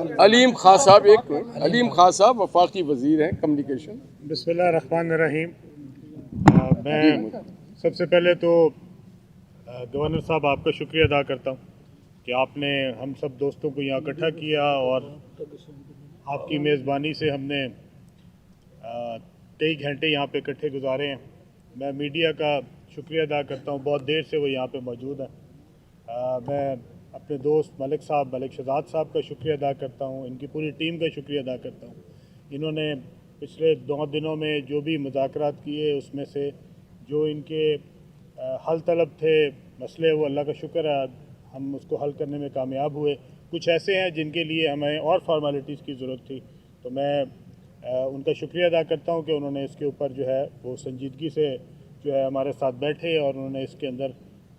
علیم خان صاحب علیم خان صاحب وفاقی وزیر ہیں کمیونیکیشن۔ بسم اللہ الرحمن الرحیم۔ میں سب سے پہلے تو گورنر صاحب آپ کا شکریہ ادا کرتا ہوں کہ آپ نے ہم سب دوستوں کو یہاں اکٹھا کیا اور آپ کی میزبانی سے ہم نے 23 گھنٹے یہاں پہ اکٹھے گزارے ہیں۔ میں میڈیا کا شکریہ ادا کرتا ہوں، بہت دیر سے وہ یہاں پہ موجود ہیں۔ میں اپنے دوست ملک شہزاد صاحب کا شکریہ ادا کرتا ہوں، ان کی پوری ٹیم کا شکریہ ادا کرتا ہوں۔ انہوں نے پچھلے 2 دنوں میں جو بھی مذاکرات کیے اس میں سے جو ان کے حل طلب تھے مسئلے، وہ اللہ کا شکر ہے ہم اس کو حل کرنے میں کامیاب ہوئے۔ کچھ ایسے ہیں جن کے لیے ہمیں اور فارمیلٹیز کی ضرورت تھی، تو میں ان کا شکریہ ادا کرتا ہوں کہ انہوں نے اس کے اوپر جو ہے وہ سنجیدگی سے جو ہے ہمارے ساتھ بیٹھے اور انہوں نے اس کے اندر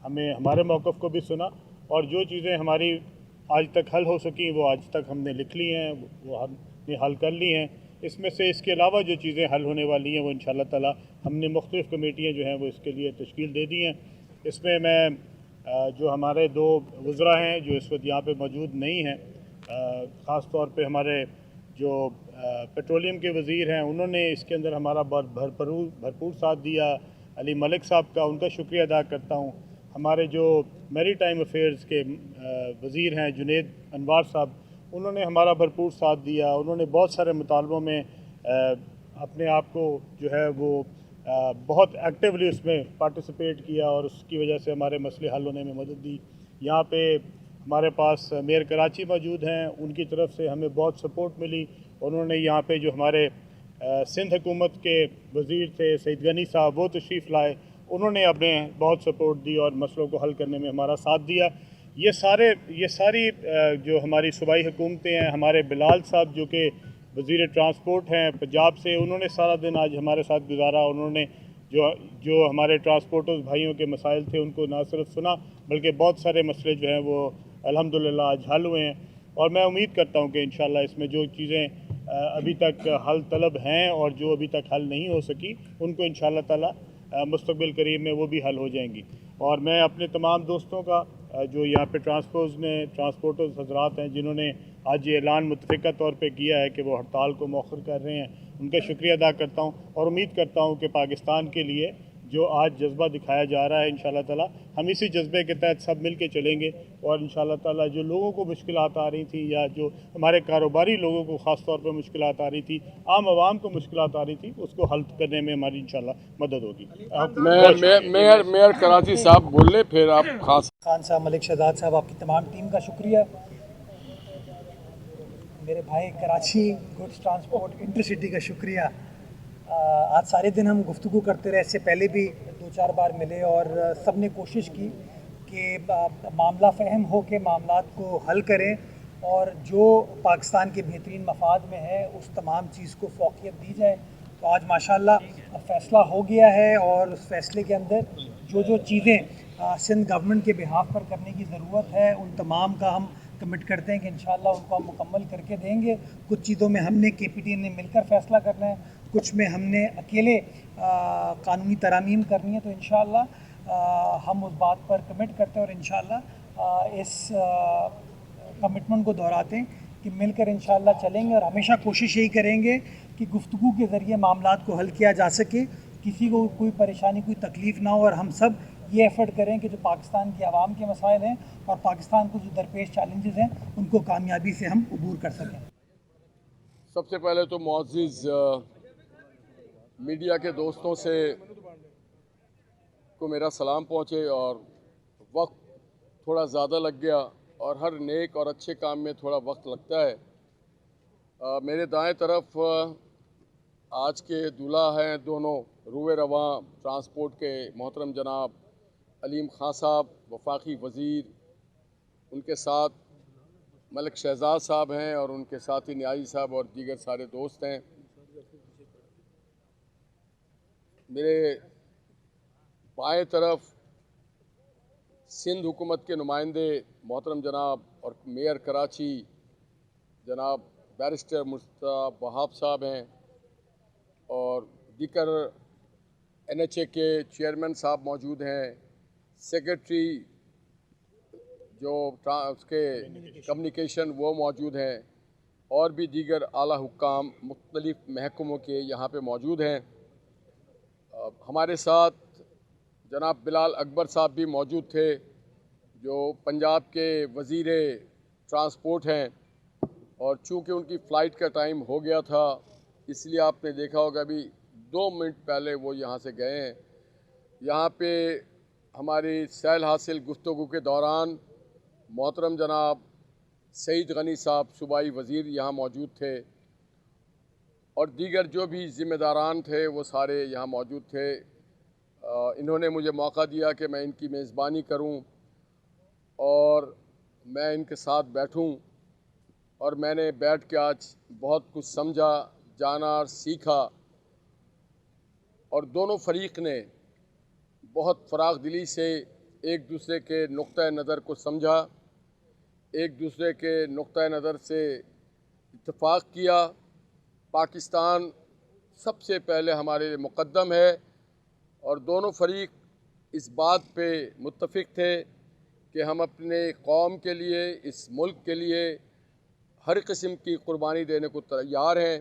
ہمارے موقف کو بھی سنا، اور جو چیزیں ہماری آج تک حل ہو سکیں وہ آج تک ہم نے لکھ لی ہیں، وہ ہم نے حل کر لی ہیں۔ اس میں سے اس کے علاوہ جو چیزیں حل ہونے والی ہیں وہ انشاءاللہ تعالی ہم نے مختلف کمیٹیاں جو ہیں وہ اس کے لیے تشکیل دے دی ہیں۔ اس میں جو ہمارے 2 وزراء ہیں جو اس وقت یہاں پہ موجود نہیں ہیں، خاص طور پہ ہمارے جو پیٹرولیم کے وزیر ہیں، انہوں نے اس کے اندر ہمارا بہت بھرپور ساتھ دیا۔ علی ملک صاحب کا ان کا شکریہ ادا کرتا ہوں۔ ہمارے جو میری ٹائم افیئرز کے وزیر ہیں جنید انوار صاحب، انہوں نے ہمارا بھرپور ساتھ دیا۔ انہوں نے بہت سارے مطالبوں میں اپنے آپ کو جو ہے وہ بہت ایکٹیولی اس میں پارٹیسپیٹ کیا اور اس کی وجہ سے ہمارے مسئلے حل ہونے میں مدد دی۔ یہاں پہ ہمارے پاس میئر کراچی موجود ہیں، ان کی طرف سے ہمیں بہت سپورٹ ملی۔ انہوں نے یہاں پہ جو ہمارے سندھ حکومت کے وزیر تھے سعید غنی صاحب، وہ تشریف لائے، انہوں نے اپنے بہت سپورٹ دی اور مسئلوں کو حل کرنے میں ہمارا ساتھ دیا۔ یہ ساری جو ہماری صوبائی حکومتیں ہیں، ہمارے بلال صاحب جو کہ وزیر ٹرانسپورٹ ہیں پنجاب سے، انہوں نے سارا دن آج ہمارے ساتھ گزارا۔ انہوں نے جو ہمارے ٹرانسپورٹرز بھائیوں کے مسائل تھے ان کو نہ صرف سنا بلکہ بہت سارے مسئلے جو ہیں وہ الحمدللہ آج حل ہوئے ہیں، اور میں امید کرتا ہوں کہ انشاءاللہ اس میں جو چیزیں ابھی تک حل طلب ہیں اور جو ابھی تک حل نہیں ہو سکی ان کو انشاءاللہ تعالی مستقبل قریب میں وہ بھی حل ہو جائیں گی۔ اور میں اپنے تمام دوستوں کا جو یہاں پہ ٹرانسپورٹرز حضرات ہیں جنہوں نے آج یہ اعلان متفقہ طور پہ کیا ہے کہ وہ ہڑتال کو مؤخر کر رہے ہیں، ان کا شکریہ ادا کرتا ہوں، اور امید کرتا ہوں کہ پاکستان کے لیے جو آج جذبہ دکھایا جا رہا ہے انشاءاللہ تعالی ہم اسی جذبے کے تحت سب مل کے چلیں گے، اور انشاءاللہ تعالی جو لوگوں کو مشکلات آ رہی تھیں یا جو ہمارے کاروباری لوگوں کو خاص طور پہ مشکلات آ رہی تھی، عام عوام کو مشکلات آ رہی تھی، اس کو حل کرنے میں ہماری انشاءاللہ مدد ہوگی۔ میئر کراچی صاحب بول لے، پھر آپ خان صاحب، ملک شہزاد صاحب، آپ کی تمام ٹیم کا شکریہ۔ میرے بھائی کراچی گڈس ٹرانسپورٹ انٹرسٹی کا شکریہ۔ آج سارے دن ہم گفتگو کرتے رہے، اس سے پہلے بھی 2-4 بار ملے، اور سب نے کوشش کی کہ معاملہ فہم ہو کے معاملات کو حل کریں، اور جو پاکستان کے بہترین مفاد میں ہے اس تمام چیز کو فوقیت دی جائے۔ تو آج ماشاءاللہ فیصلہ ہو گیا ہے، اور اس فیصلے کے اندر جو چیزیں سندھ گورنمنٹ کے بہاف پر کرنے کی ضرورت ہے ان تمام کا ہم کمٹ کرتے ہیں کہ انشاءاللہ ان کو ہم مکمل کر کے دیں گے۔ کچھ چیزوں میں ہم نے KPTN نے مل کر فیصلہ کرنا ہے، کچھ میں ہم نے اکیلے قانونی ترامیم کرنی ہے، تو انشاءاللہ ہم اس بات پر کمٹ کرتے ہیں، اور انشاءاللہ اس کمٹمنٹ کو دہراتے ہیں کہ مل کر انشاءاللہ چلیں گے، اور ہمیشہ کوشش یہی کریں گے کہ گفتگو کے ذریعے معاملات کو حل کیا جا سکے، کسی کو کوئی پریشانی کوئی تکلیف نہ ہو، اور ہم سب یہ ایفرٹ کریں کہ جو پاکستان کی عوام کے مسائل ہیں اور پاکستان کو جو درپیش چیلنجز ہیں ان کو کامیابی سے ہم عبور کر سکیں۔ سب سے پہلے تو معزز میڈیا کے دوستوں سے کو میرا سلام پہنچے، اور وقت تھوڑا زیادہ لگ گیا، اور ہر نیک اور اچھے کام میں تھوڑا وقت لگتا ہے۔ میرے دائیں طرف آج کے دولہا ہیں دونوں روئے رواں ٹرانسپورٹ کے محترم جناب علیم خان صاحب وفاقی وزیر، ان کے ساتھ ملک شہزاد صاحب ہیں، اور ان کے ساتھی نیازی صاحب اور دیگر سارے دوست ہیں۔ میرے بائیں طرف سندھ حکومت کے نمائندے محترم جناب اور میئر کراچی جناب بیرسٹر مصطفیٰ وہاب صاحب ہیں، اور دیگر NHA کے چیئرمین صاحب موجود ہیں، سیکرٹری جو اس کے کمیونیکیشن وہ موجود ہیں، اور بھی دیگر اعلیٰ حکام مختلف محکموں کے یہاں پہ موجود ہیں. ہمارے ساتھ جناب بلال اکبر صاحب بھی موجود تھے جو پنجاب کے وزیر ٹرانسپورٹ ہیں، اور چونکہ ان کی فلائٹ کا ٹائم ہو گیا تھا اس لیے آپ نے دیکھا ہوگا ابھی 2 منٹ پہلے وہ یہاں سے گئے ہیں. یہاں پہ ہماری سیل حاصل گفتگو کے دوران محترم جناب سعید غنی صاحب صوبائی وزیر یہاں موجود تھے، اور دیگر جو بھی ذمہ داران تھے وہ سارے یہاں موجود تھے. انہوں نے مجھے موقع دیا کہ میں ان کی میزبانی کروں اور میں ان کے ساتھ بیٹھوں، اور میں نے بیٹھ کے آج بہت کچھ سمجھا، جانا اور سیکھا. اور دونوں فریق نے بہت فراخ دلی سے ایک دوسرے کے نقطۂ نظر کو سمجھا، ایک دوسرے کے نقطۂ نظر سے اتفاق کیا. پاکستان سب سے پہلے ہمارے لیے مقدم ہے، اور دونوں فریق اس بات پہ متفق تھے کہ ہم اپنے قوم کے لیے، اس ملک کے لیے ہر قسم کی قربانی دینے کو تیار ہیں.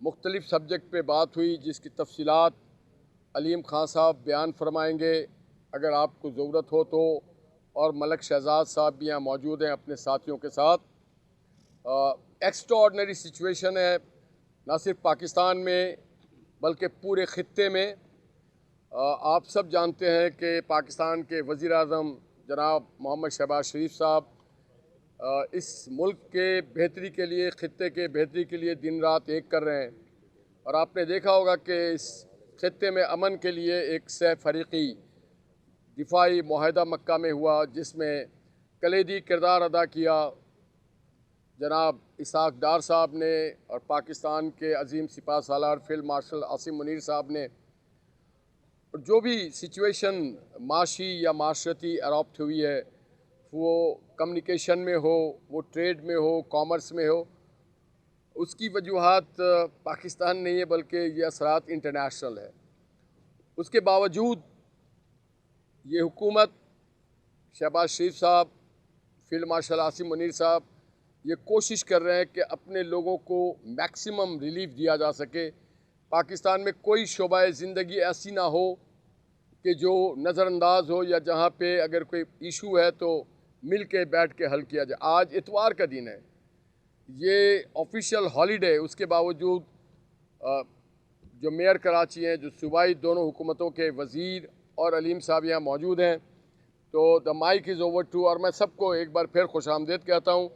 مختلف سبجیکٹ پہ بات ہوئی جس کی تفصیلات علیم خان صاحب بیان فرمائیں گے اگر آپ کو ضرورت ہو تو، اور ملک شہزاد صاحب بھی یہاں موجود ہیں اپنے ساتھیوں کے ساتھ. ایکسٹرا آرڈنری سچویشن ہے نہ صرف پاکستان میں بلکہ پورے خطے میں. آپ سب جانتے ہیں کہ پاکستان کے وزیر اعظم جناب محمد شہباز شریف صاحب اس ملک کے بہتری کے لیے، خطے کے بہتری کے لیے دن رات ایک کر رہے ہیں. اور آپ نے دیکھا ہوگا کہ اس خطے میں امن کے لیے ایک سہ فریقی دفاعی معاہدہ مکہ میں ہوا جس میں کلیدی کردار ادا کیا جناب اسحاق ڈار صاحب نے اور پاکستان کے عظیم سپاہ سالار فیلڈ مارشل عاصم منیر صاحب نے. اور جو بھی سچویشن معاشی یا معاشرتی اڈاپٹ ہوئی ہے، وہ کمیونیکیشن میں ہو، وہ ٹریڈ میں ہو، کامرس میں ہو، اس کی وجوہات پاکستان نہیں ہے بلکہ یہ اثرات انٹرنیشنل ہے. اس کے باوجود یہ حکومت، شہباز شریف صاحب، فیلڈ مارشل عاصم منیر صاحب یہ کوشش کر رہے ہیں کہ اپنے لوگوں کو میکسیمم ریلیف دیا جا سکے. پاکستان میں کوئی شعبہ زندگی ایسی نہ ہو کہ جو نظر انداز ہو، یا جہاں پہ اگر کوئی ایشو ہے تو مل کے بیٹھ کے حل کیا جائے. آج اتوار کا دن ہے، یہ آفیشیل ہالیڈے، اس کے باوجود جو میئر کراچی ہیں، جو صوبائی دونوں حکومتوں کے وزیر اور علیم صاحب یہاں موجود ہیں، تو the mic is over to. اور میں سب کو ایک بار پھر خوش آمدید کہتا ہوں.